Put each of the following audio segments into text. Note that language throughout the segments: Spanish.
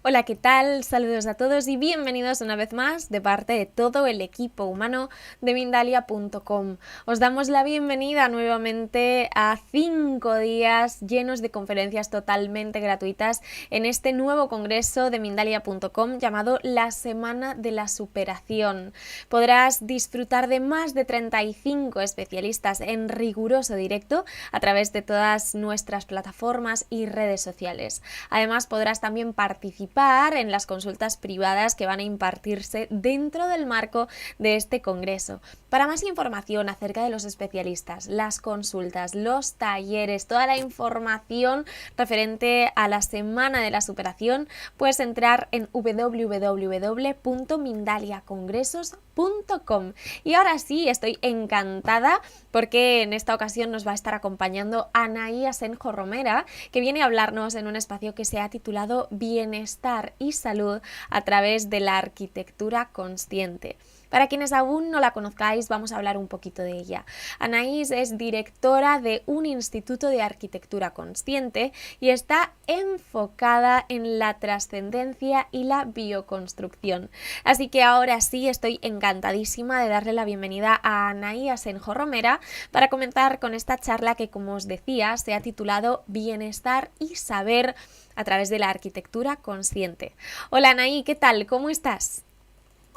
Hola, ¿qué tal? Saludos a todos y bienvenidos una vez más de parte de todo el equipo humano de Mindalia.com. Os damos la bienvenida nuevamente a 5 días llenos de conferencias totalmente gratuitas en este nuevo congreso de Mindalia.com llamado la Semana de la Superación. Podrás disfrutar de más de 35 especialistas en riguroso directo a través de todas nuestras plataformas y redes sociales. Además, podrás también participar en las consultas privadas que van a impartirse dentro del marco de este congreso. Para más información acerca de los especialistas, las consultas, los talleres, toda la información referente a la Semana de la Superación, puedes entrar en www.mindaliacongresos.com. Y ahora sí, estoy encantada porque en esta ocasión nos va a estar acompañando Anaí Asenjo Romera, que viene a hablarnos en un espacio que se ha titulado Bienestar y Salud a través de la arquitectura consciente. Para quienes aún no la conozcáis, vamos a hablar un poquito de ella. Anaís es directora de un instituto de arquitectura consciente y está enfocada en la trascendencia y la bioconstrucción. Así que ahora sí, estoy encantadísima de darle la bienvenida a Anaí Asenjo Romera para comenzar con esta charla que, como os decía, se ha titulado Bienestar y Saber a través de la arquitectura consciente. Hola Anaí, ¿qué tal? ¿Cómo estás?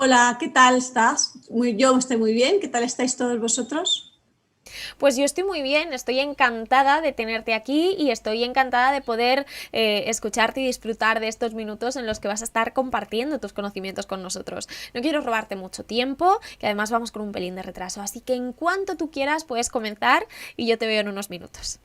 Hola, ¿qué tal estás? Yo estoy muy bien. ¿Qué tal estáis todos vosotros? Pues yo estoy muy bien, estoy encantada de tenerte aquí y estoy encantada de poder escucharte y disfrutar de estos minutos en los que vas a estar compartiendo tus conocimientos con nosotros. No quiero robarte mucho tiempo, que además vamos con un pelín de retraso, así que en cuanto tú quieras puedes comenzar y yo te veo en unos minutos.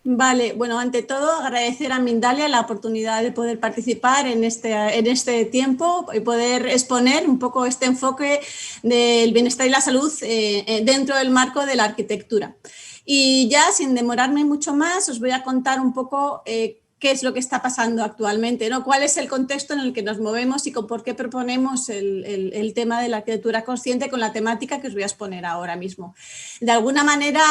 Vale, bueno, ante todo agradecer a Mindalia la oportunidad de poder participar en este tiempo y poder exponer un poco este enfoque del bienestar y la salud dentro del marco de la arquitectura. Y ya sin demorarme mucho más, os voy a contar un poco qué es lo que está pasando actualmente, ¿no? Cuál es el contexto en el que nos movemos y por qué proponemos el tema de la arquitectura consciente con la temática que os voy a exponer ahora mismo. De alguna manera,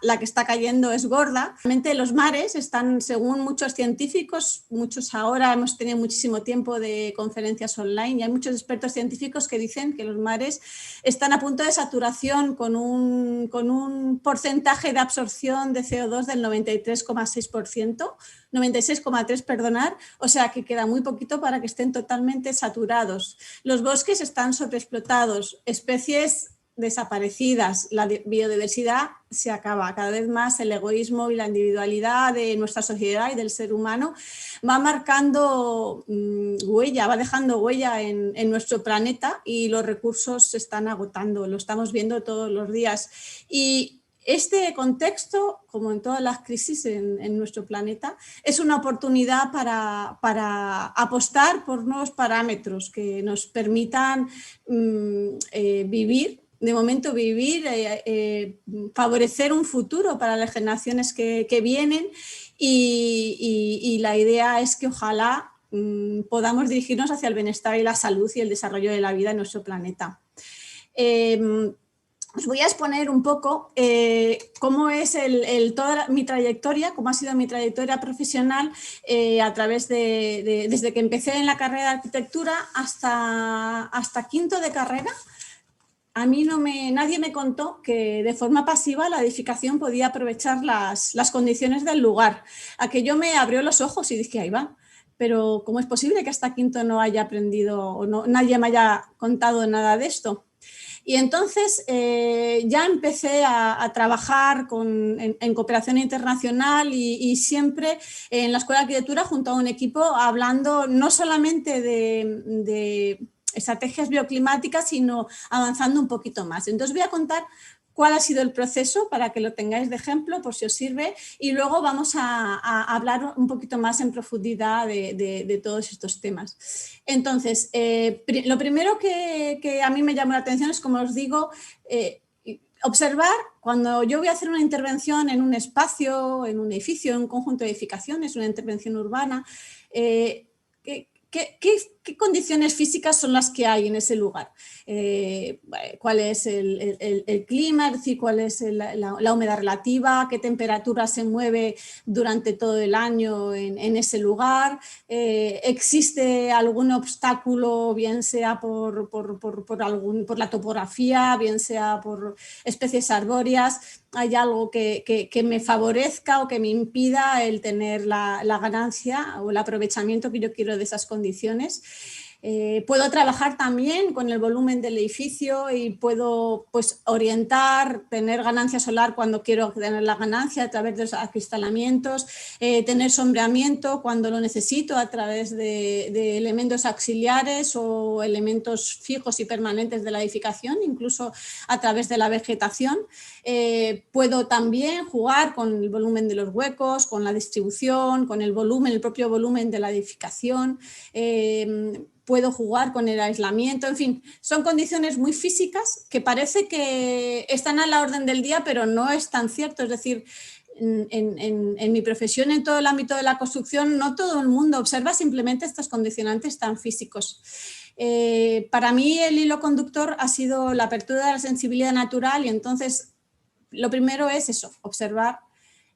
la que está cayendo es gorda. Realmente los mares están, según muchos científicos, muchos ahora hemos tenido muchísimo tiempo de conferencias online y hay muchos expertos científicos que dicen que los mares están a punto de saturación con un porcentaje de absorción de CO2 del 93,6%, 96,3%, perdonar, o sea que queda muy poquito para que estén totalmente saturados. Los bosques están sobreexplotados, especies desaparecidas, la biodiversidad se acaba. Cada vez más el egoísmo y la individualidad de nuestra sociedad y del ser humano va marcando huella, va dejando huella en nuestro planeta y los recursos se están agotando, lo estamos viendo todos los días. Y este contexto, como en todas las crisis en nuestro planeta, es una oportunidad para apostar por nuevos parámetros que nos permitan vivir, de momento vivir, favorecer un futuro para las generaciones que vienen y la idea es que ojalá podamos dirigirnos hacia el bienestar y la salud y el desarrollo de la vida en nuestro planeta. Os voy a exponer un poco cómo es toda mi trayectoria, cómo ha sido mi trayectoria profesional a través desde que empecé en la carrera de arquitectura hasta quinto de carrera. A mí nadie me contó que de forma pasiva la edificación podía aprovechar las condiciones del lugar. Aquello me abrió los ojos y dije, ahí va, pero ¿cómo es posible que hasta quinto no haya aprendido o nadie me haya contado nada de esto? Y entonces ya empecé a trabajar en cooperación internacional y siempre en la Escuela de Arquitectura junto a un equipo hablando no solamente de estrategias bioclimáticas, sino avanzando un poquito más. Entonces voy a contar cuál ha sido el proceso para que lo tengáis de ejemplo, por si os sirve, y luego vamos a hablar un poquito más en profundidad de todos estos temas. Entonces, lo primero que a mí me llamó la atención es, como os digo, observar cuando yo voy a hacer una intervención en un espacio, en un edificio, en un conjunto de edificaciones, una intervención urbana, ¿qué condiciones físicas son las que hay en ese lugar? ¿Cuál es el clima? Es decir, ¿cuál es la humedad relativa? ¿Qué temperatura se mueve durante todo el año en ese lugar? ¿Existe algún obstáculo, bien sea por la topografía, bien sea por especies arbóreas? ¿Hay algo que me favorezca o que me impida el tener la ganancia o el aprovechamiento que yo quiero de esas condiciones? Puedo trabajar también con el volumen del edificio y puedo, pues, orientar, tener ganancia solar cuando quiero tener la ganancia a través de los acristalamientos, tener sombreamiento cuando lo necesito a través de elementos auxiliares o elementos fijos y permanentes de la edificación, incluso a través de la vegetación. Puedo también jugar con el volumen de los huecos, con la distribución, con el volumen, el propio volumen de la edificación. Puedo jugar con el aislamiento, en fin, son condiciones muy físicas que parece que están a la orden del día, pero no es tan cierto. Es decir, en mi profesión, en todo el ámbito de la construcción, no todo el mundo observa simplemente estos condicionantes tan físicos. Para mí el hilo conductor ha sido la apertura de la sensibilidad natural y entonces lo primero es eso, observar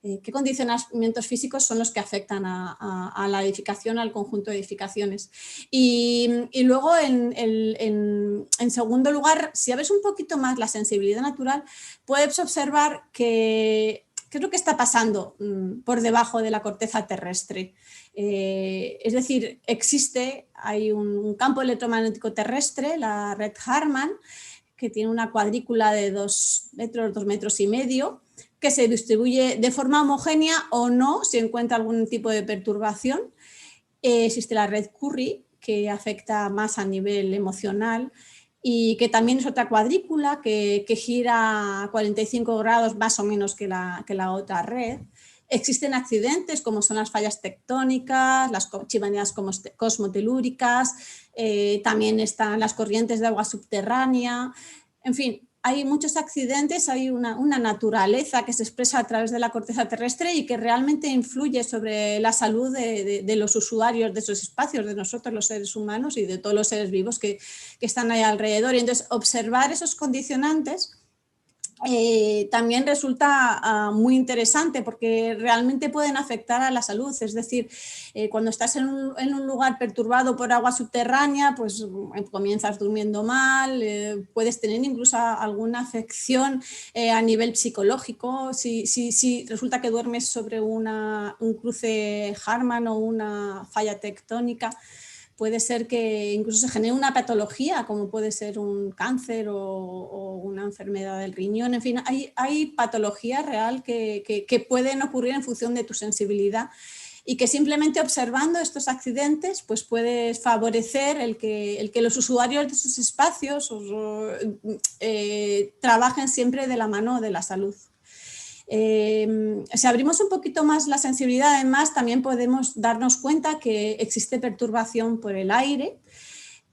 qué condicionamientos físicos son los que afectan a la edificación, al conjunto de edificaciones. Y luego, en segundo lugar, si abres un poquito más la sensibilidad natural, puedes observar qué es lo que está pasando por debajo de la corteza terrestre. Es decir, hay un campo electromagnético terrestre, la red Harman, que tiene una cuadrícula de 2 metros, 2,5 metros, que se distribuye de forma homogénea o no, si encuentra algún tipo de perturbación. Existe la red Curry, que afecta más a nivel emocional y que también es otra cuadrícula que gira a 45 grados más o menos que la otra red. Existen accidentes como son las fallas tectónicas, las chimeneas cosmotelúricas, también están las corrientes de agua subterránea, en fin, hay muchos accidentes, hay una naturaleza que se expresa a través de la corteza terrestre y que realmente influye sobre la salud de los usuarios de esos espacios, de nosotros los seres humanos y de todos los seres vivos que están ahí alrededor. Y entonces observar esos condicionantes también resulta muy interesante porque realmente pueden afectar a la salud. Es decir, cuando estás en un lugar perturbado por agua subterránea, pues comienzas durmiendo mal, puedes tener incluso alguna afección a nivel psicológico. Si resulta que duermes sobre un cruce Harman o una falla tectónica, puede ser que incluso se genere una patología, como puede ser un cáncer o una enfermedad del riñón. En fin, hay patologías real que pueden ocurrir en función de tu sensibilidad y que simplemente observando estos accidentes pues puedes favorecer el que los usuarios de esos espacios trabajen siempre de la mano de la salud. Si abrimos un poquito más la sensibilidad, además, también podemos darnos cuenta que existe perturbación por el aire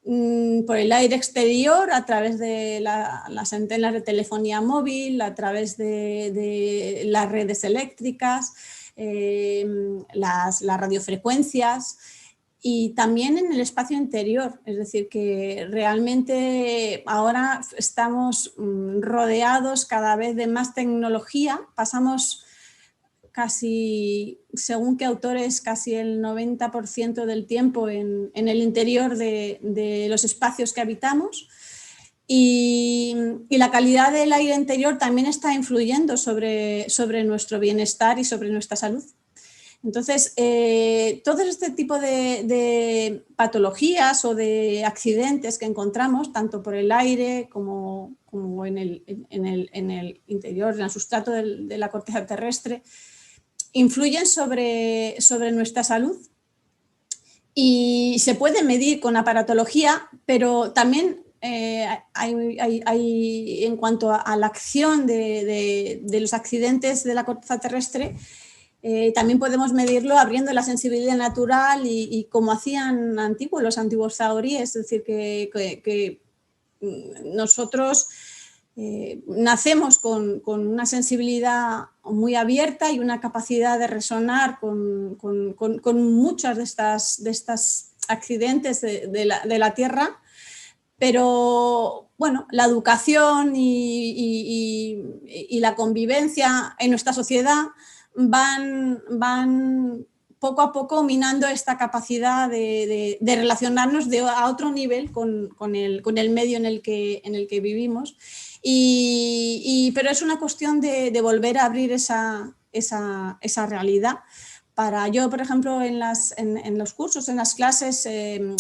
exterior a través de las antenas de telefonía móvil, a través de las redes eléctricas, las radiofrecuencias y también en el espacio interior. Es decir, que realmente ahora estamos rodeados cada vez de más tecnología. Pasamos casi, según qué autores, casi el 90% del tiempo en el interior de los espacios que habitamos. Y la calidad del aire interior también está influyendo sobre nuestro bienestar y sobre nuestra salud. Entonces, todo este tipo de patologías o de accidentes que encontramos, tanto por el aire como en el interior, en el sustrato de la corteza terrestre, influyen sobre nuestra salud y se puede medir con aparatología, pero también hay en cuanto a la acción de los accidentes de la corteza terrestre, también podemos medirlo abriendo la sensibilidad natural y como hacían los antiguos zahoríes, es decir, que nosotros nacemos con una sensibilidad muy abierta y una capacidad de resonar con muchas de estas accidentes de la tierra, pero bueno, la educación y la convivencia en nuestra sociedad van poco a poco minando esta capacidad de relacionarnos a otro nivel con el medio en el que vivimos. Pero es una cuestión de volver a abrir esa realidad. Yo, por ejemplo, en los cursos, en las clases,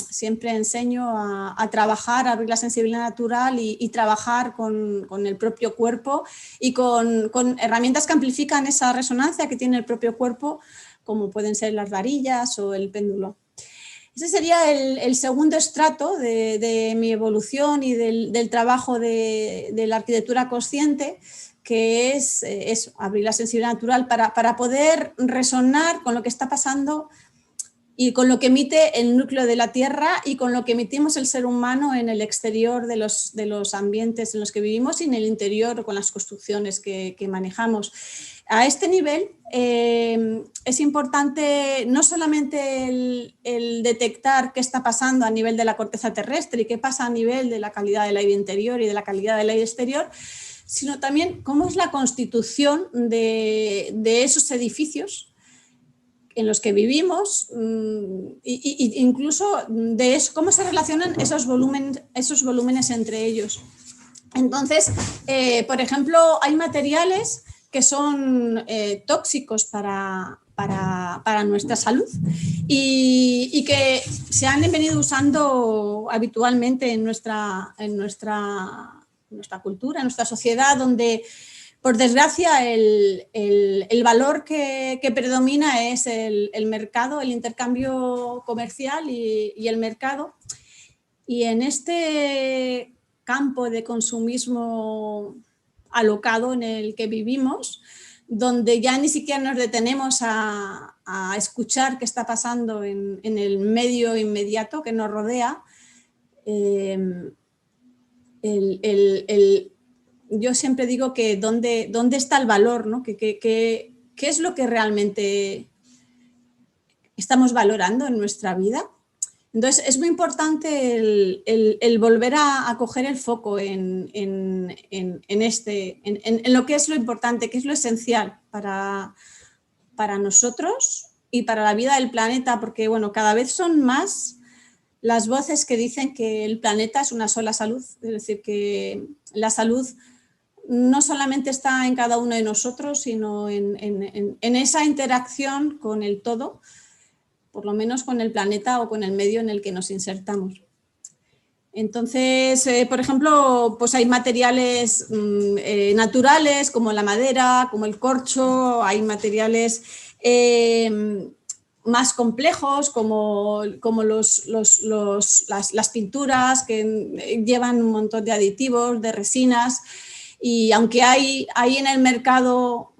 siempre enseño a trabajar, a abrir la sensibilidad natural y trabajar con el propio cuerpo y con herramientas que amplifican esa resonancia que tiene el propio cuerpo, como pueden ser las varillas o el péndulo. Ese sería el segundo estrato de mi evolución y del trabajo de la arquitectura consciente, que es abrir la sensibilidad natural para poder resonar con lo que está pasando y con lo que emite el núcleo de la Tierra y con lo que emitimos el ser humano en el exterior de los ambientes en los que vivimos y en el interior con las construcciones que manejamos. A este nivel es importante no solamente el detectar qué está pasando a nivel de la corteza terrestre y qué pasa a nivel de la calidad del aire interior y de la calidad del aire exterior, sino también cómo es la constitución de esos edificios en los que vivimos e incluso de eso, cómo se relacionan esos volúmenes entre ellos. Entonces, por ejemplo, hay materiales que son tóxicos para nuestra salud y que se han venido usando habitualmente en nuestra cultura, en nuestra sociedad, donde por desgracia el valor que predomina es el mercado, el intercambio comercial y el mercado. Y en este campo de consumismo alocado en el que vivimos, donde ya ni siquiera nos detenemos a escuchar qué está pasando en el medio inmediato que nos rodea, yo siempre digo que dónde está el valor, ¿no? ¿Qué es lo que realmente estamos valorando en nuestra vida? Entonces, es muy importante el volver a coger el foco en lo que es lo importante, que es lo esencial para nosotros y para la vida del planeta, porque bueno, cada vez son más las voces que dicen que el planeta es una sola salud, es decir, que la salud no solamente está en cada uno de nosotros, sino en esa interacción con el todo, por lo menos con el planeta o con el medio en el que nos insertamos. Entonces, por ejemplo, pues hay materiales naturales como la madera, como el corcho, hay materiales más complejos como las pinturas que llevan un montón de aditivos, de resinas. Y aunque hay en el mercado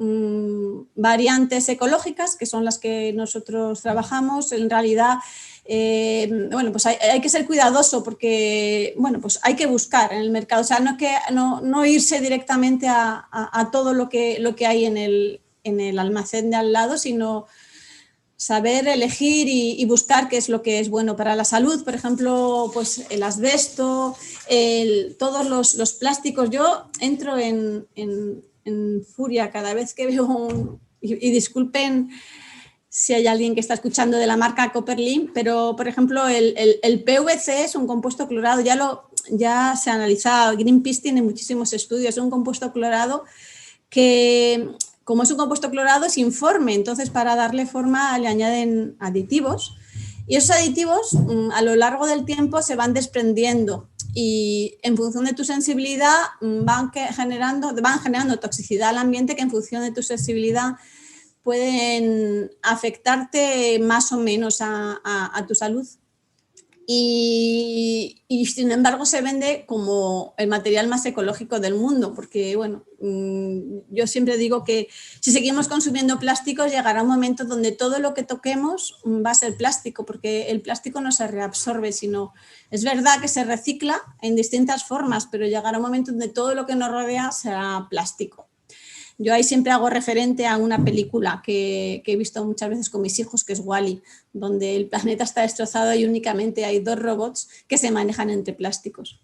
variantes ecológicas, que son las que nosotros trabajamos, en realidad, bueno, pues hay que ser cuidadoso porque, bueno, pues hay que buscar en el mercado, o sea, no irse directamente a todo lo que hay en el almacén de al lado, sino saber elegir y buscar qué es lo que es bueno para la salud. Por ejemplo, pues el asbesto, todos los plásticos. Yo entro en furia cada vez que veo y disculpen si hay alguien que está escuchando de la marca Copperlin, pero por ejemplo el PVC es un compuesto clorado, ya se ha analizado, Greenpeace tiene muchísimos estudios, es un compuesto clorado que, como es un compuesto clorado, es informe, entonces para darle forma le añaden aditivos y esos aditivos a lo largo del tiempo se van desprendiendo y en función de tu sensibilidad van generando toxicidad al ambiente que en función de tu sensibilidad pueden afectarte más o menos a tu salud. Y sin embargo se vende como el material más ecológico del mundo, porque bueno, yo siempre digo que si seguimos consumiendo plásticos llegará un momento donde todo lo que toquemos va a ser plástico, porque el plástico no se reabsorbe, sino es verdad que se recicla en distintas formas, pero llegará un momento donde todo lo que nos rodea será plástico. Yo ahí siempre hago referente a una película que he visto muchas veces con mis hijos, que es Wall-E, donde el planeta está destrozado y únicamente hay 2 robots que se manejan entre plásticos.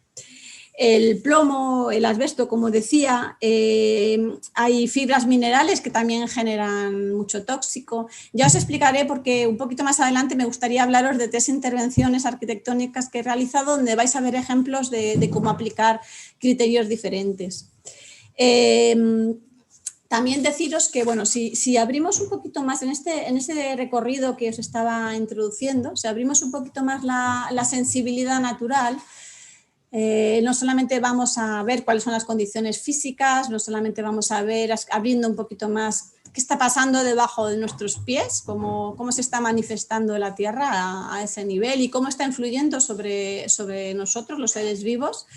El plomo, el asbesto, como decía, hay fibras minerales que también generan mucho tóxico. Ya os explicaré porque un poquito más adelante me gustaría hablaros de 3 intervenciones arquitectónicas que he realizado donde vais a ver ejemplos de cómo aplicar criterios diferentes. También deciros que, bueno, si abrimos un poquito más en este recorrido que os estaba introduciendo, si abrimos un poquito más la sensibilidad natural, no solamente vamos a ver cuáles son las condiciones físicas, no solamente vamos a ver, abriendo un poquito más, qué está pasando debajo de nuestros pies, cómo se está manifestando la Tierra a ese nivel y cómo está influyendo sobre nosotros, los seres vivos.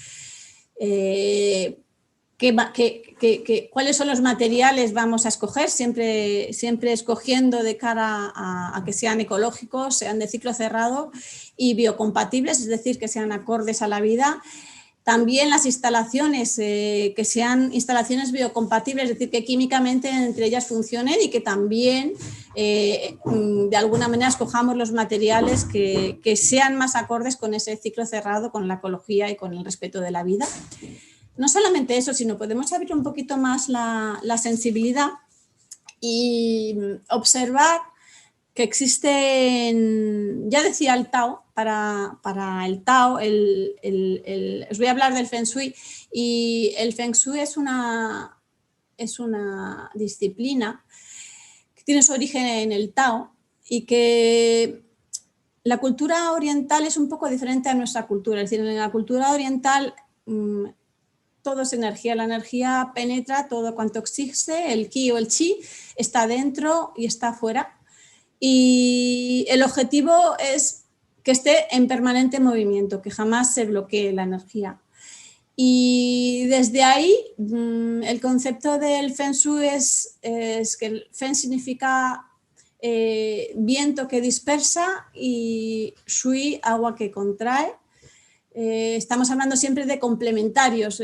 ¿Cuáles son los materiales vamos a escoger? Siempre escogiendo de cara a que sean ecológicos, sean de ciclo cerrado y biocompatibles, es decir, que sean acordes a la vida. También las instalaciones, que sean instalaciones biocompatibles, es decir, que químicamente entre ellas funcionen y que también de alguna manera escojamos los materiales que sean más acordes con ese ciclo cerrado, con la ecología y con el respeto de la vida. No solamente eso, sino podemos abrir un poquito más la sensibilidad y observar que existen, ya decía el Tao, para el Tao, os voy a hablar del Feng Shui, y el Feng Shui es una disciplina que tiene su origen en el Tao y que la cultura oriental es un poco diferente a nuestra cultura, es decir, en la cultura oriental todo es energía, la energía penetra todo cuanto existe, el ki o el chi está dentro y está fuera. Y el objetivo es que esté en permanente movimiento, que jamás se bloquee la energía. Y desde ahí el concepto del Feng Shui es que el Feng significa viento que dispersa y Shui, agua que contrae. Estamos hablando siempre de complementarios.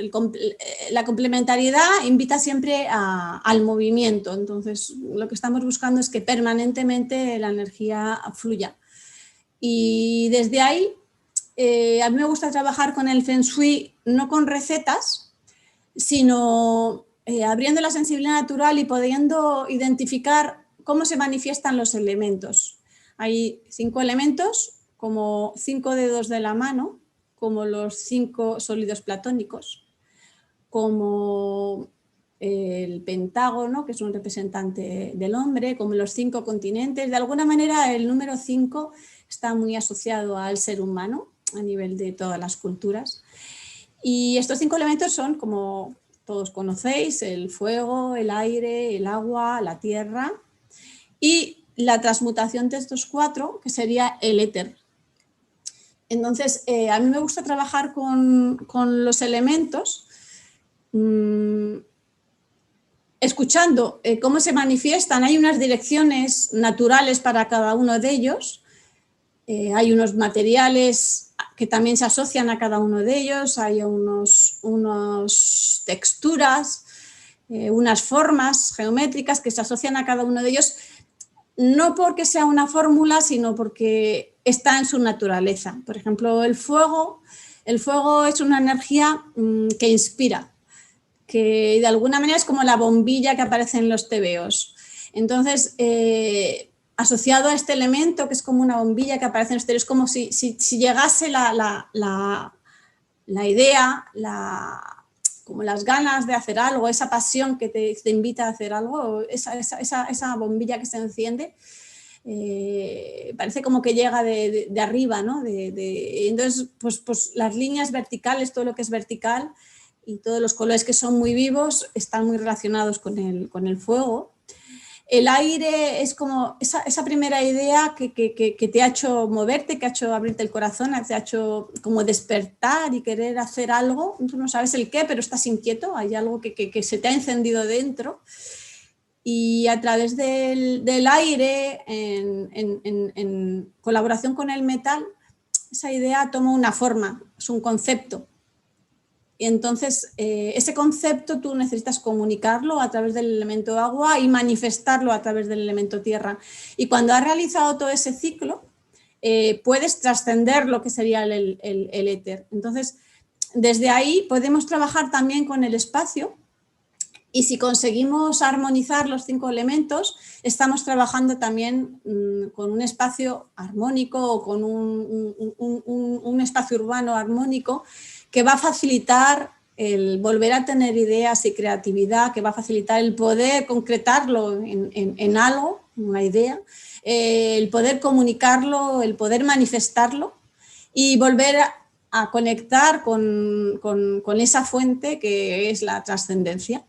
La complementariedad invita siempre al movimiento. Entonces, lo que estamos buscando es que permanentemente la energía fluya. Y desde ahí, a mí me gusta trabajar con el Feng Shui, no con recetas, sino abriendo la sensibilidad natural y pudiendo identificar cómo se manifiestan los elementos. Hay 5 elementos, como 5 dedos de la mano, como los 5 sólidos platónicos, como el pentágono, que es un representante del hombre, como los 5 continentes. De alguna manera el número 5 está muy asociado al ser humano a nivel de todas las culturas. Y estos 5 elementos son, como todos conocéis, el fuego, el aire, el agua, la tierra y la transmutación de estos 4, que sería el éter. Entonces, a mí me gusta trabajar con los elementos, escuchando cómo se manifiestan. Hay unas direcciones naturales para cada uno de ellos, hay unos materiales que también se asocian a cada uno de ellos, hay unas texturas, unas formas geométricas que se asocian a cada uno de ellos, no porque sea una fórmula, sino porque está en su naturaleza. Por ejemplo, el fuego es una energía que inspira, que de alguna manera es como la bombilla que aparece en los tebeos. Entonces, asociado a este elemento, que es como una bombilla que aparece en los tebeos, es como si llegase la idea, como las ganas de hacer algo, esa pasión que te invita a hacer algo, esa bombilla que se enciende, parece como que llega de arriba, ¿no? Entonces, pues las líneas verticales, todo lo que es vertical y todos los colores que son muy vivos están muy relacionados con el fuego. El aire es como esa primera idea que te ha hecho moverte, que ha hecho abrirte el corazón, te ha hecho como despertar y querer hacer algo. Tú no sabes el qué, pero estás inquieto, hay algo que se te ha encendido dentro. Y a través del aire, en colaboración con el metal, esa idea toma una forma, es un concepto. y entonces ese concepto tú necesitas comunicarlo a través del elemento agua y manifestarlo a través del elemento tierra. Y cuando has realizado todo ese ciclo, puedes trascender lo que sería el éter. Entonces, desde ahí podemos trabajar también con el espacio. Y si conseguimos armonizar los 5 elementos, estamos trabajando también con un espacio armónico o con un espacio urbano armónico que va a facilitar el volver a tener ideas y creatividad, que va a facilitar el poder concretarlo en algo, una idea, el poder comunicarlo, el poder manifestarlo y volver a conectar con esa fuente que es la trascendencia.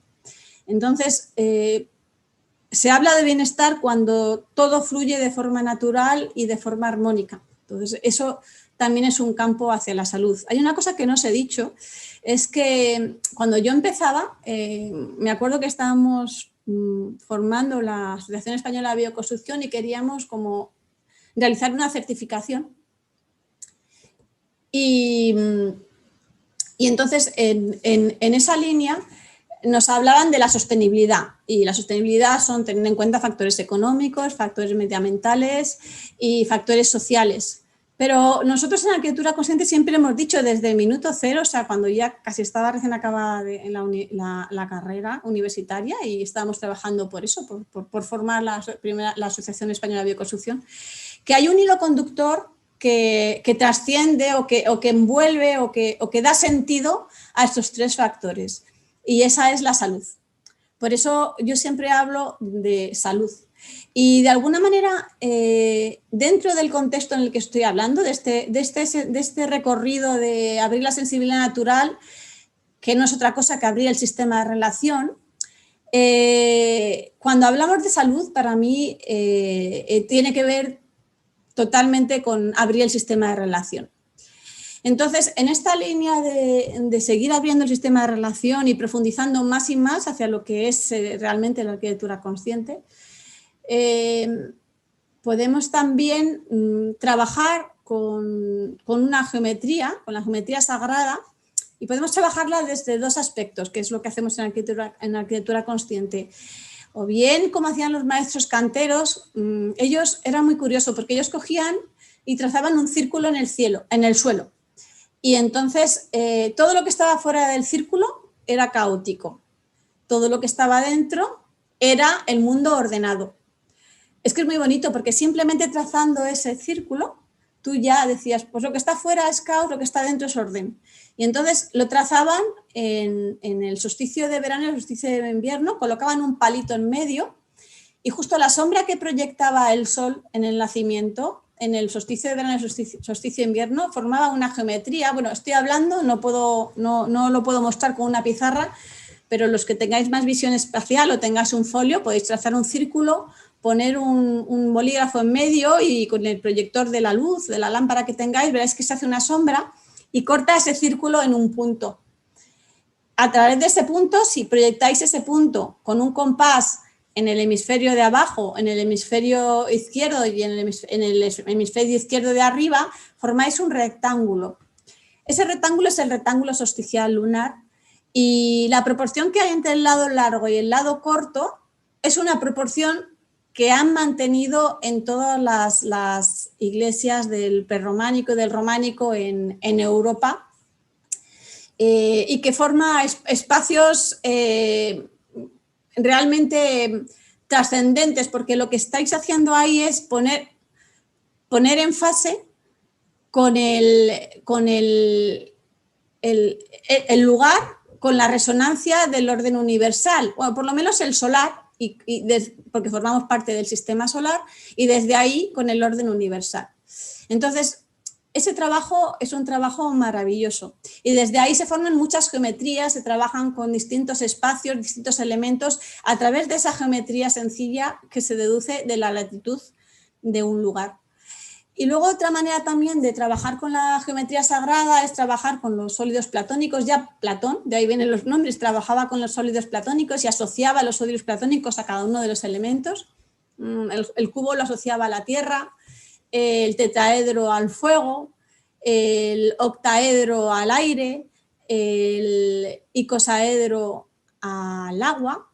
Entonces, se habla de bienestar cuando todo fluye de forma natural y de forma armónica. Entonces, eso también es un campo hacia la salud. Hay una cosa que no os he dicho, es que cuando yo empezaba, me acuerdo que estábamos formando la Asociación Española de Bioconstrucción y queríamos como realizar una certificación. Y entonces, en esa línea, nos hablaban de la sostenibilidad y la sostenibilidad son tener en cuenta factores económicos, factores medioambientales y factores sociales. Pero nosotros en Arquitectura Consciente siempre hemos dicho desde el minuto cero, o sea, cuando ya casi estaba recién acabada en la carrera universitaria y estábamos trabajando por eso, por formar la Asociación Española de Bioconstrucción, que hay un hilo conductor que trasciende o que envuelve o que da sentido a estos 3 factores. Y esa es la salud. Por eso yo siempre hablo de salud. Y de alguna manera, dentro del contexto en el que estoy hablando, de este recorrido de abrir la sensibilidad natural, que no es otra cosa que abrir el sistema de relación, cuando hablamos de salud, para mí tiene que ver totalmente con abrir el sistema de relación. Entonces, en esta línea de seguir abriendo el sistema de relación y profundizando más y más hacia lo que es realmente la arquitectura consciente, podemos también trabajar con una geometría, con la geometría sagrada, y podemos trabajarla desde 2 aspectos, que es lo que hacemos en arquitectura consciente. O bien, como hacían los maestros canteros, ellos era muy curioso porque ellos cogían y trazaban un círculo en el suelo. Y entonces todo lo que estaba fuera del círculo era caótico. Todo lo que estaba dentro era el mundo ordenado. Es que es muy bonito porque simplemente trazando ese círculo, tú ya decías, pues lo que está fuera es caos, lo que está dentro es orden. Y entonces lo trazaban en el solsticio de verano y el solsticio de invierno, colocaban un palito en medio y justo la sombra que proyectaba el sol en el nacimiento, en el solsticio de verano y el solsticio de invierno, formaba una geometría. Bueno, estoy hablando, no lo puedo mostrar con una pizarra, pero los que tengáis más visión espacial o tengáis un folio, podéis trazar un círculo, poner un bolígrafo en medio y con el proyector de la luz, de la lámpara que tengáis, veréis que se hace una sombra y corta ese círculo en un punto. A través de ese punto, si proyectáis ese punto con un compás en el hemisferio de abajo, en el hemisferio izquierdo y en el hemisferio izquierdo de arriba, formáis un rectángulo. Ese rectángulo es el rectángulo solsticial lunar y la proporción que hay entre el lado largo y el lado corto es una proporción que han mantenido en todas las iglesias del prerrománico y del románico en Europa y que forma espacios realmente trascendentes, porque lo que estáis haciendo ahí es poner en fase con el lugar, con la resonancia del orden universal, o por lo menos el solar, porque formamos parte del sistema solar, y desde ahí con el orden universal. Entonces, ese trabajo es un trabajo maravilloso y desde ahí se forman muchas geometrías, se trabajan con distintos espacios, distintos elementos a través de esa geometría sencilla que se deduce de la latitud de un lugar. Y luego otra manera también de trabajar con la geometría sagrada es trabajar con los sólidos platónicos. Ya Platón, de ahí vienen los nombres, trabajaba con los sólidos platónicos y asociaba los sólidos platónicos a cada uno de los elementos. El cubo lo asociaba a la tierra, el tetraedro al fuego, el octaedro al aire, el icosaedro al agua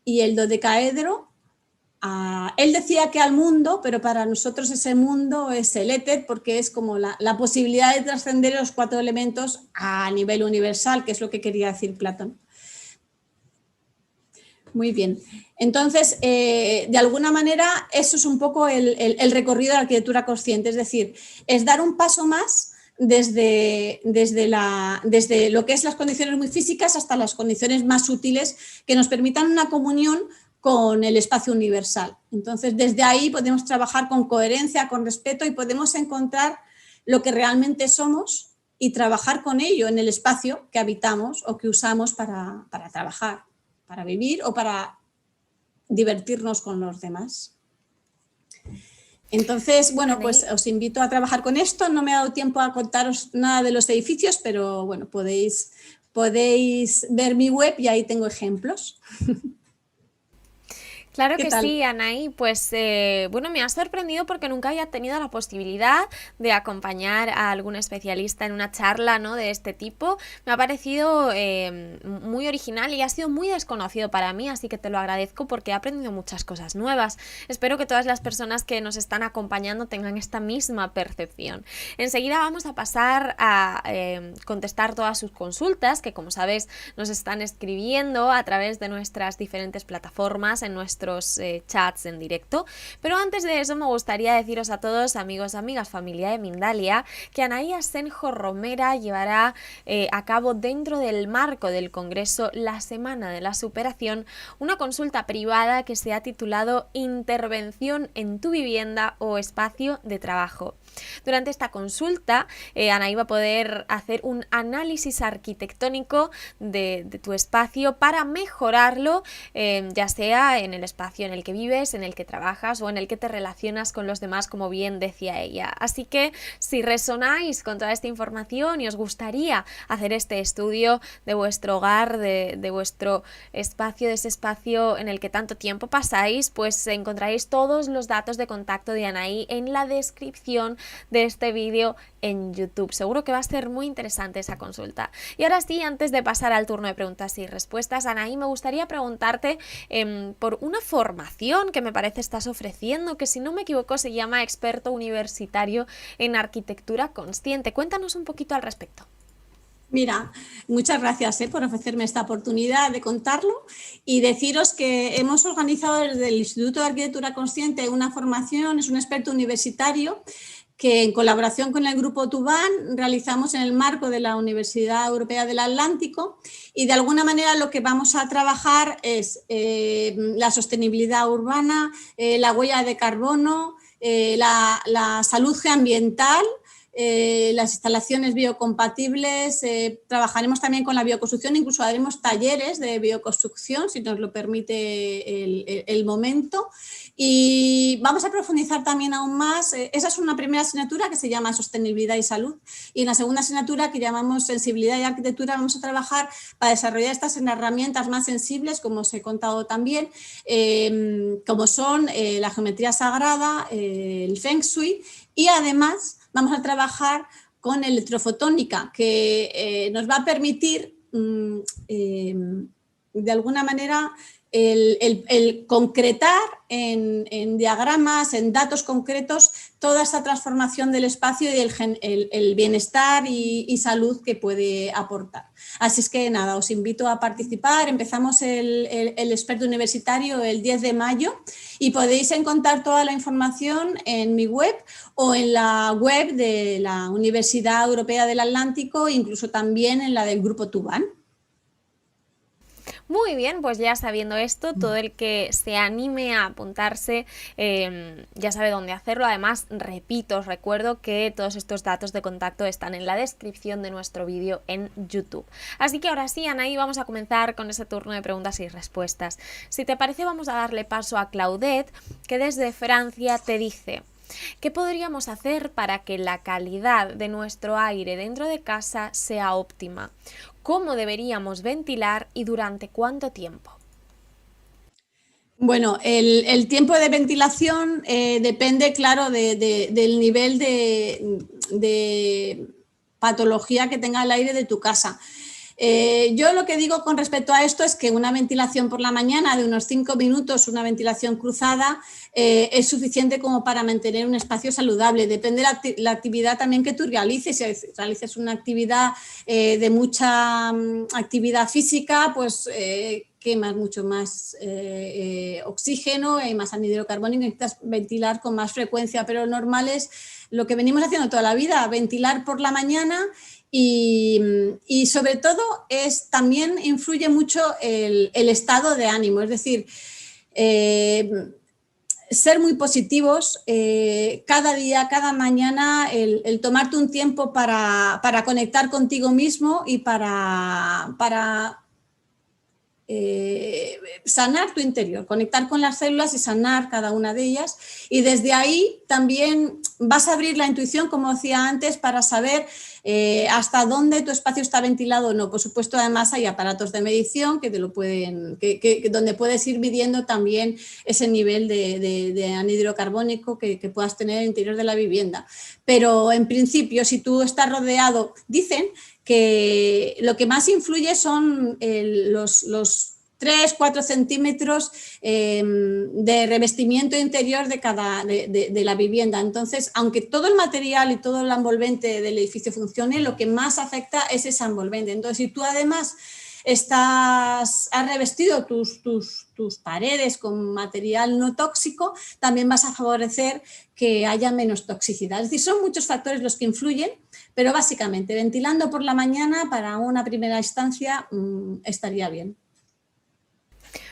y el dodecaedro él decía que al mundo, pero para nosotros ese mundo es el éter, porque es como la posibilidad de trascender los 4 elementos a nivel universal, que es lo que quería decir Platón. Muy bien. Entonces, de alguna manera, eso es un poco el recorrido de la arquitectura consciente, es decir, es dar un paso más desde lo que es las condiciones muy físicas hasta las condiciones más sutiles que nos permitan una comunión con el espacio universal. Entonces, desde ahí podemos trabajar con coherencia, con respeto y podemos encontrar lo que realmente somos y trabajar con ello en el espacio que habitamos o que usamos para trabajar, para vivir o para divertirnos con los demás. Entonces, bueno, pues os invito a trabajar con esto. No me ha dado tiempo a contaros nada de los edificios, pero bueno, podéis ver mi web y ahí tengo ejemplos. Claro que sí, Anaí, pues bueno, me ha sorprendido porque nunca había tenido la posibilidad de acompañar a algún especialista en una charla, ¿no?, de este tipo. Me ha parecido muy original y ha sido muy desconocido para mí, así que te lo agradezco porque he aprendido muchas cosas nuevas. Espero que todas las personas que nos están acompañando tengan esta misma percepción. Enseguida vamos a pasar a contestar todas sus consultas, que como sabes nos están escribiendo a través de nuestras diferentes plataformas en nuestro chats en directo, pero antes de eso me gustaría deciros a todos, amigos, amigas, familia de Mindalia, que Anaí Asenjo Romera llevará a cabo dentro del marco del Congreso La Semana de la Superación una consulta privada que se ha titulado Intervención en tu vivienda o espacio de trabajo. Durante esta consulta, Anaí va a poder hacer un análisis arquitectónico de tu espacio para mejorarlo, ya sea en el espacio en el que vives, en el que trabajas o en el que te relacionas con los demás, como bien decía ella. Así que si resonáis con toda esta información y os gustaría hacer este estudio de vuestro hogar, de vuestro espacio, de ese espacio en el que tanto tiempo pasáis, pues encontraréis todos los datos de contacto de Anaí en la descripción de este vídeo en YouTube. Seguro que va a ser muy interesante esa consulta. Y ahora sí, antes de pasar al turno de preguntas y respuestas, Anaí, me gustaría preguntarte por una formación que me parece estás ofreciendo, que si no me equivoco se llama Experto Universitario en Arquitectura Consciente. Cuéntanos un poquito al respecto. Mira, muchas gracias por ofrecerme esta oportunidad de contarlo y deciros que hemos organizado desde el Instituto de Arquitectura Consciente una formación, es un experto universitario que en colaboración con el Grupo Tubán realizamos en el marco de la Universidad Europea del Atlántico y de alguna manera lo que vamos a trabajar es la sostenibilidad urbana, la huella de carbono, la salud geoambiental, las instalaciones biocompatibles, trabajaremos también con la bioconstrucción, incluso haremos talleres de bioconstrucción, si nos lo permite el momento. Y vamos a profundizar también aún más. Esa es una primera asignatura que se llama Sostenibilidad y Salud. Y en la segunda asignatura, que llamamos Sensibilidad y Arquitectura, vamos a trabajar para desarrollar estas herramientas más sensibles, como os he contado también, como son la geometría sagrada, el Feng Shui, y además vamos a trabajar con electrofotónica, que nos va a permitir, de alguna manera, el concretar en diagramas, en datos concretos, toda esta transformación del espacio y el bienestar y salud que puede aportar. Así es que nada, os invito a participar. Empezamos el experto universitario el 10 de mayo y podéis encontrar toda la información en mi web o en la web de la Universidad Europea del Atlántico, incluso también en la del Grupo Tubán. Muy bien, pues ya sabiendo esto, todo el que se anime a apuntarse ya sabe dónde hacerlo. Además, repito, os recuerdo que todos estos datos de contacto están en la descripción de nuestro vídeo en YouTube. Así que ahora sí, Anaí, vamos a comenzar con ese turno de preguntas y respuestas. Si te parece, vamos a darle paso a Claudette, que desde Francia te dice: ¿qué podríamos hacer para que la calidad de nuestro aire dentro de casa sea óptima? ¿Cómo deberíamos ventilar y durante cuánto tiempo? Bueno, el tiempo de ventilación depende, claro, del nivel de patología que tenga el aire de tu casa. Yo lo que digo con respecto a esto es que una ventilación por la mañana de unos 5 minutos, una ventilación cruzada, es suficiente como para mantener un espacio saludable. Depende de la actividad también que tú realices. Si realizas una actividad de mucha actividad física, pues quemas mucho más oxígeno, hay más anhídrido carbónico, necesitas ventilar con más frecuencia, pero lo normal es lo que venimos haciendo toda la vida, ventilar por la mañana. Y sobre todo también influye mucho el estado de ánimo, es decir, ser muy positivos cada día, cada mañana, el tomarte un tiempo para conectar contigo mismo y para sanar tu interior, conectar con las células y sanar cada una de ellas. Y desde ahí también vas a abrir la intuición, como decía antes, para saber hasta dónde tu espacio está ventilado o no. Por supuesto, además hay aparatos de medición que te lo pueden, donde puedes ir midiendo también ese nivel de anhídrido carbónico que puedas tener en el interior de la vivienda. Pero en principio, si tú estás rodeado, dicen que lo que más influye son los 3-4 centímetros de revestimiento interior de la vivienda. Entonces, aunque todo el material y todo el envolvente del edificio funcione, lo que más afecta es ese envolvente. Entonces, si tú además has revestido tus paredes con material no tóxico, también vas a favorecer que haya menos toxicidad. Es decir, son muchos factores los que influyen, pero básicamente ventilando por la mañana para una primera instancia estaría bien.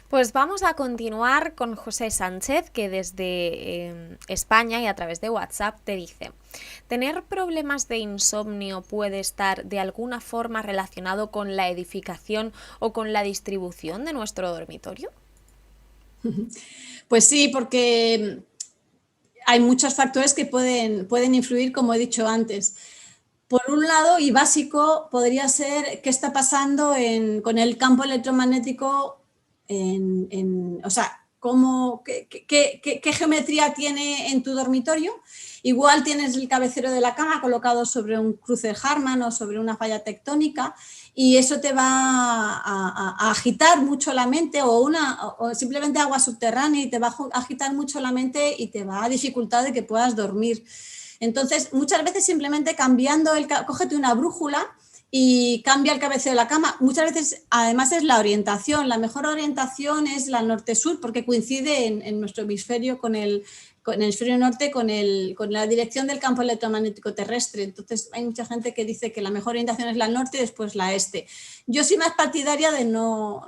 Pues vamos a continuar con José Sánchez, que desde España y a través de WhatsApp te dice: ¿tener problemas de insomnio puede estar de alguna forma relacionado con la edificación o con la distribución de nuestro dormitorio? Pues sí, porque hay muchos factores que pueden influir, como he dicho antes. Por un lado, y básico, podría ser qué está pasando con el campo electromagnético, o sea, qué geometría tiene en tu dormitorio. Igual tienes el cabecero de la cama colocado sobre un cruce de Harman o sobre una falla tectónica, y eso te va a agitar mucho la mente, o simplemente agua subterránea, y te va a agitar mucho la mente y te va a dificultar de que puedas dormir. Entonces, muchas veces simplemente cógete una brújula y cambia el cabecero de la cama. Muchas veces, además, es la orientación. La mejor orientación es la norte-sur, porque coincide en nuestro hemisferio con el hemisferio norte con la dirección del campo electromagnético terrestre. Entonces, hay mucha gente que dice que la mejor orientación es la norte y después la este. Yo soy más partidaria de no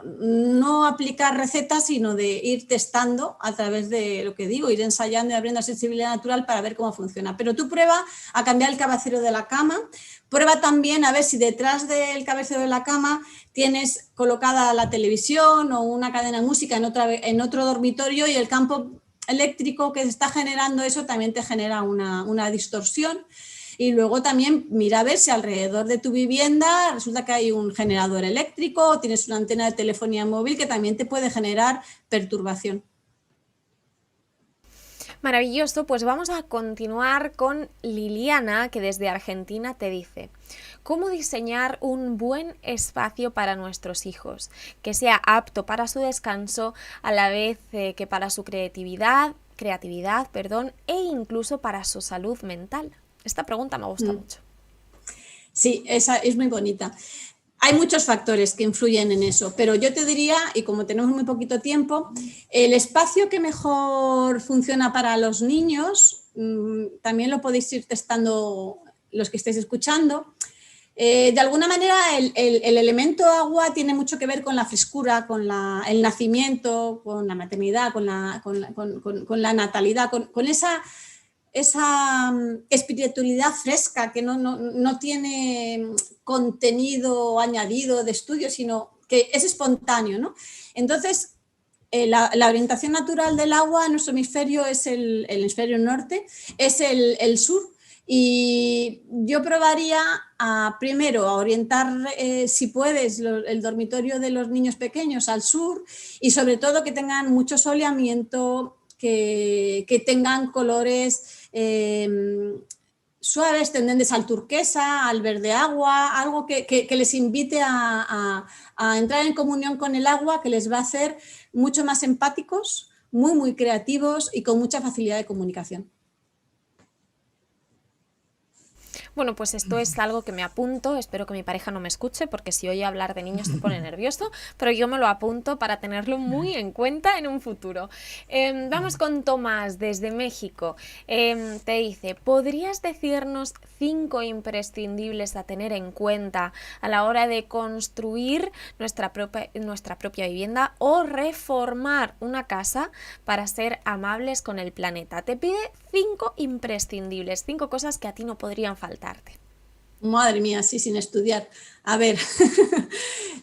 aplicar recetas, sino de ir testando a través de lo que digo, ir ensayando y abriendo sensibilidad natural para ver cómo funciona. Pero tú prueba a cambiar el cabecero de la cama. Prueba también a ver si detrás del cabecero de la cama tienes colocada la televisión o una cadena de música en otro dormitorio, y el campo eléctrico que está generando eso también te genera una distorsión. Y luego también mira a ver si alrededor de tu vivienda resulta que hay un generador eléctrico o tienes una antena de telefonía móvil que también te puede generar perturbación. Maravilloso, pues vamos a continuar con Liliana, que desde Argentina te dice: ¿cómo diseñar un buen espacio para nuestros hijos, que sea apto para su descanso, a la vez que para su creatividad, e incluso para su salud mental? Esta pregunta me gusta mucho. Sí, esa es muy bonita. Hay muchos factores que influyen en eso, pero yo te diría, y como tenemos muy poquito tiempo, el espacio que mejor funciona para los niños, también lo podéis ir testando los que estéis escuchando. De alguna manera, el elemento agua tiene mucho que ver con la frescura, con el nacimiento, con la maternidad, con la natalidad, con esa espiritualidad fresca que no tiene contenido añadido de estudio, sino que es espontáneo, ¿no? Entonces, la orientación natural del agua en nuestro hemisferio es el hemisferio norte, es el sur. Y yo probaría primero a orientar, si puedes, el dormitorio de los niños pequeños al sur, y sobre todo que tengan mucho soleamiento, que tengan colores suaves, tendentes al turquesa, al verde agua, algo que les invite a entrar en comunión con el agua, que les va a hacer mucho más empáticos, muy, muy creativos y con mucha facilidad de comunicación. Bueno, pues esto es algo que me apunto, espero que mi pareja no me escuche porque si oye hablar de niños se pone nervioso, pero yo me lo apunto para tenerlo muy en cuenta en un futuro. Vamos con Tomás desde México. Te dice, ¿podrías decirnos 5 imprescindibles a tener en cuenta a la hora de construir nuestra propia vivienda o reformar una casa para ser amables con el planeta? Te pide 5 imprescindibles, 5 cosas que a ti no podrían faltarte. Madre mía, sí, sin estudiar. A ver,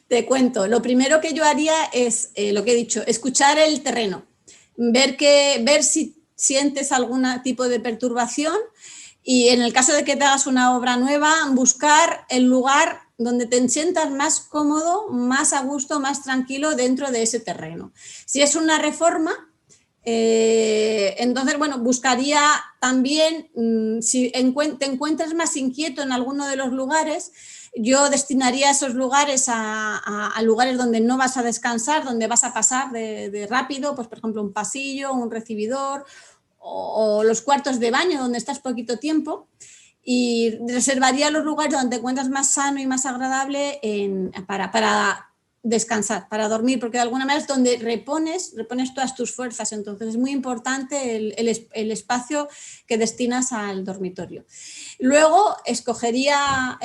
te cuento. Lo primero que yo haría es, lo que he dicho, escuchar el terreno, ver si sientes algún tipo de perturbación y en el caso de que te hagas una obra nueva, buscar el lugar donde te sientas más cómodo, más a gusto, más tranquilo dentro de ese terreno. Si es una reforma, entonces, bueno, buscaría también, si te encuentras más inquieto en alguno de los lugares, yo destinaría esos lugares a lugares donde no vas a descansar, donde vas a pasar de rápido, pues por ejemplo un pasillo, un recibidor o los cuartos de baño donde estás poquito tiempo, y reservaría los lugares donde te encuentras más sano y más agradable para descansar, para dormir, porque de alguna manera es donde repones todas tus fuerzas. Entonces es muy importante el espacio que destinas al dormitorio. Luego escogería,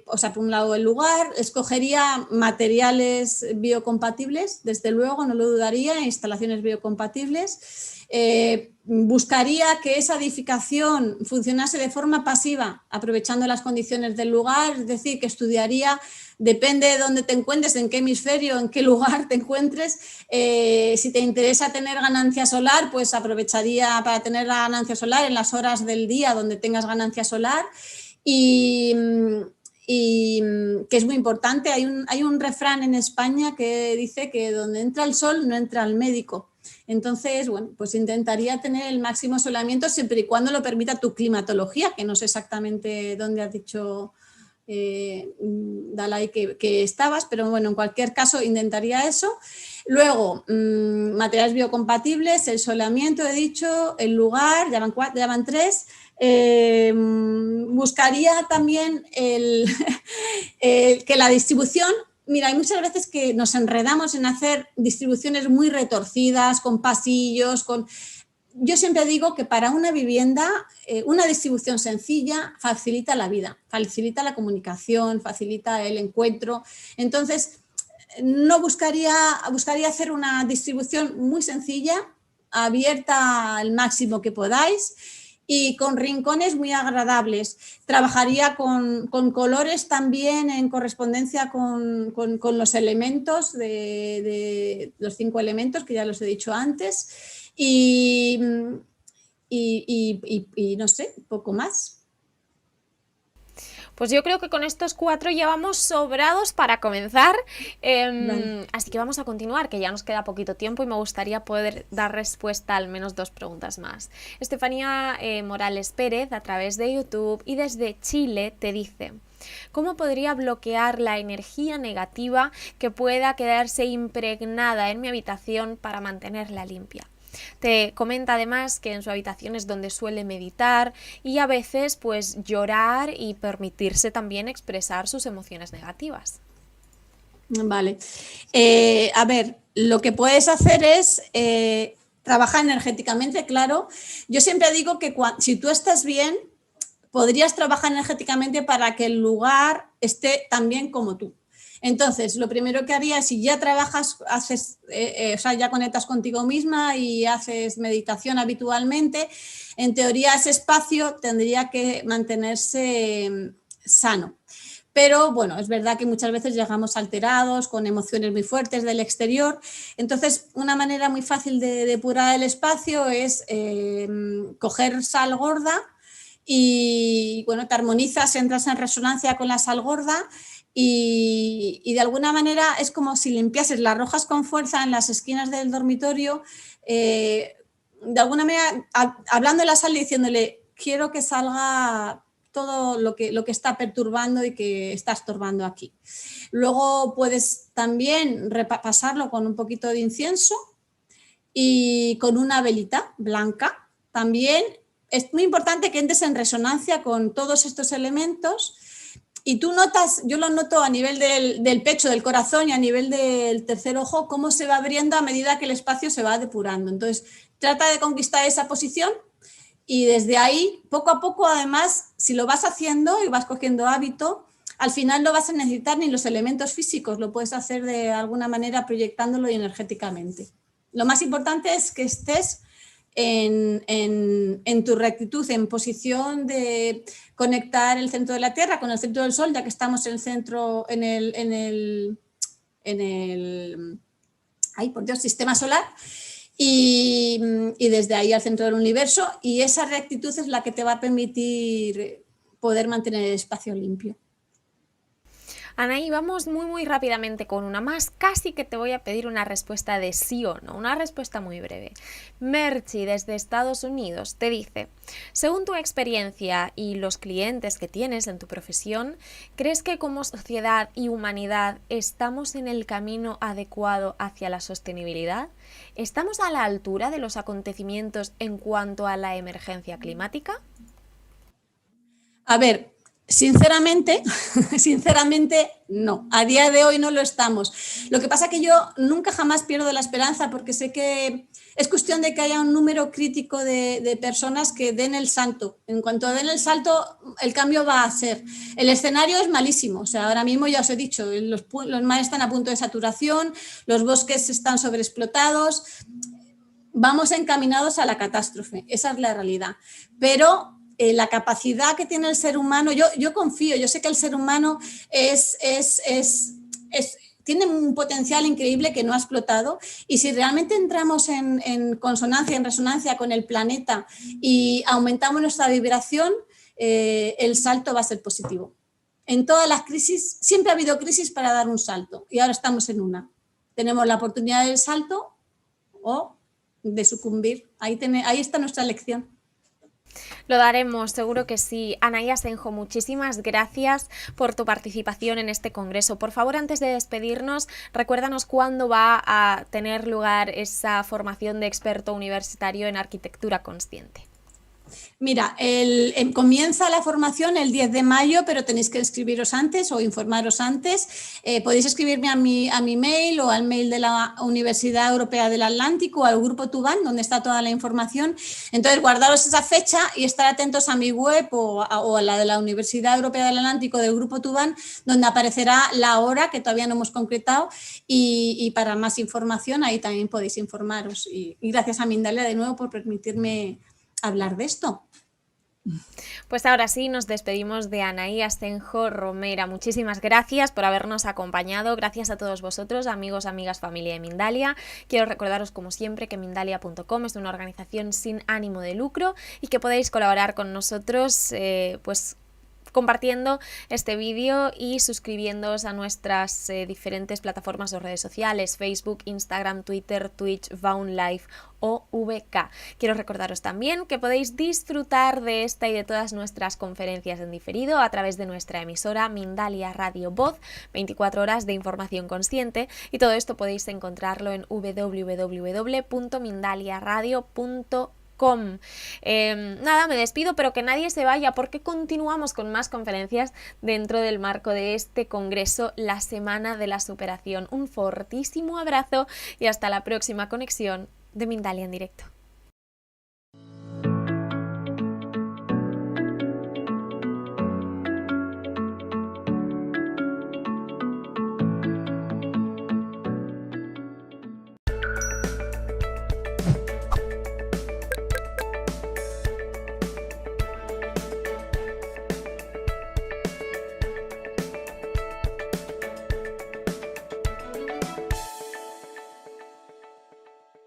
por un lado el lugar, escogería materiales biocompatibles, desde luego, no lo dudaría, instalaciones biocompatibles. Buscaría que esa edificación funcionase de forma pasiva, aprovechando las condiciones del lugar, es decir, que estudiaría, depende de dónde te encuentres, en qué hemisferio, en qué lugar te encuentres. Si te interesa tener ganancia solar, pues aprovecharía para tener la ganancia solar en las horas del día donde tengas ganancia solar. Y que es muy importante, hay un refrán en España que dice que donde entra el sol no entra el médico. Entonces, bueno, pues intentaría tener el máximo soleamiento siempre y cuando lo permita tu climatología, que no sé exactamente dónde has dicho, Dalai, que estabas, pero bueno, en cualquier caso intentaría eso. Luego, materiales biocompatibles, el soleamiento, he dicho, el lugar, ya van 3. Buscaría también que la distribución. Mira, hay muchas veces que nos enredamos en hacer distribuciones muy retorcidas, con pasillos, Yo siempre digo que para una vivienda, una distribución sencilla facilita la vida, facilita la comunicación, facilita el encuentro. Entonces, buscaría hacer una distribución muy sencilla, abierta al máximo que podáis, y con rincones muy agradables. Trabajaría con colores también en correspondencia con los elementos, de los 5 elementos que ya los he dicho antes, y no sé, poco más. Pues yo creo que con estos 4 ya vamos sobrados para comenzar, vale. Así que vamos a continuar, que ya nos queda poquito tiempo y me gustaría poder dar respuesta a al menos 2 preguntas más. Estefanía Morales Pérez, a través de YouTube y desde Chile, te dice: ¿cómo podría bloquear la energía negativa que pueda quedarse impregnada en mi habitación para mantenerla limpia? Te comenta además que en su habitación es donde suele meditar y a veces pues llorar y permitirse también expresar sus emociones negativas. Vale. A ver, lo que puedes hacer es trabajar energéticamente, claro. Yo siempre digo que si tú estás bien, podrías trabajar energéticamente para que el lugar esté tan bien como tú. Entonces, lo primero que haría, si ya trabajas, ya conectas contigo misma y haces meditación habitualmente, en teoría ese espacio tendría que mantenerse sano. Pero bueno, es verdad que muchas veces llegamos alterados, con emociones muy fuertes del exterior. Entonces, una manera muy fácil de depurar el espacio es coger sal gorda y bueno, te armonizas, entras en resonancia con la sal gorda. Y de alguna manera es como si limpiases, las arrojas con fuerza en las esquinas del dormitorio, de alguna manera hablando de la sal y diciéndole: quiero que salga todo lo que está perturbando y que está estorbando aquí. Luego puedes también repasarlo con un poquito de incienso y con una velita blanca. También es muy importante que entres en resonancia con todos estos elementos. Y tú notas, yo lo noto a nivel del pecho, del corazón y a nivel del tercer ojo, cómo se va abriendo a medida que el espacio se va depurando. Entonces, trata de conquistar esa posición y desde ahí, poco a poco, además, si lo vas haciendo y vas cogiendo hábito, al final no vas a necesitar ni los elementos físicos, lo puedes hacer de alguna manera proyectándolo y energéticamente. Lo más importante es que estés en tu rectitud, en posición de conectar el centro de la Tierra con el centro del Sol, ya que estamos en el centro, ay, por Dios, sistema solar, y desde ahí al centro del universo, y esa rectitud es la que te va a permitir poder mantener el espacio limpio. Anaí, vamos muy rápidamente con una más, casi que te voy a pedir una respuesta de sí o no, una respuesta muy breve. Merchi desde Estados Unidos te dice, según tu experiencia y los clientes que tienes en tu profesión, ¿crees que como sociedad y humanidad estamos en el camino adecuado hacia la sostenibilidad? ¿Estamos a la altura de los acontecimientos en cuanto a la emergencia climática? A ver, sinceramente, no. A día de hoy no lo estamos. Lo que pasa es que yo nunca jamás pierdo la esperanza porque sé que es cuestión de que haya un número crítico de personas que den el salto. En cuanto den el salto, el cambio va a ser. El escenario es malísimo. O sea, ahora mismo ya os he dicho, los mares están a punto de saturación, los bosques están sobreexplotados. Vamos encaminados a la catástrofe. Esa es la realidad. Pero la capacidad que tiene el ser humano, yo confío, yo sé que el ser humano tiene un potencial increíble que no ha explotado y si realmente entramos en consonancia, en resonancia con el planeta y aumentamos nuestra vibración, el salto va a ser positivo. En todas las crisis, siempre ha habido crisis para dar un salto y ahora estamos en una. Tenemos la oportunidad del salto o de sucumbir. Ahí está nuestra lección. Lo daremos, seguro que sí. Anaí Asenjo, muchísimas gracias por tu participación en este congreso. Por favor, antes de despedirnos, recuérdanos cuándo va a tener lugar esa formación de experto universitario en arquitectura consciente. Mira, comienza la formación el 10 de mayo, pero tenéis que inscribiros antes o informaros antes. Podéis escribirme a mi mail o al mail de la Universidad Europea del Atlántico o al Grupo Tubán, donde está toda la información. Entonces, guardaros esa fecha y estar atentos a mi web o a la de la Universidad Europea del Atlántico del Grupo Tubán, donde aparecerá la hora que todavía no hemos concretado y para más información ahí también podéis informaros. Y gracias a Mindalia de nuevo por permitirme hablar de esto. Pues ahora sí, nos despedimos de Anaí Asenjo Romera. Muchísimas gracias por habernos acompañado. Gracias a todos vosotros, amigos, amigas, familia de Mindalia. Quiero recordaros, como siempre, que Mindalia.com es una organización sin ánimo de lucro y que podéis colaborar con nosotros, pues compartiendo este vídeo y suscribiéndoos a nuestras diferentes plataformas o redes sociales, Facebook, Instagram, Twitter, Twitch, Vaun Live o VK. Quiero recordaros también que podéis disfrutar de esta y de todas nuestras conferencias en diferido a través de nuestra emisora Mindalia Radio Voz, 24 horas de información consciente, y todo esto podéis encontrarlo en www.mindaliaradio.com. Nada, me despido, pero que nadie se vaya porque continuamos con más conferencias dentro del marco de este congreso, la Semana de la Superación. Un fortísimo abrazo y hasta la próxima conexión de Mindalia en directo.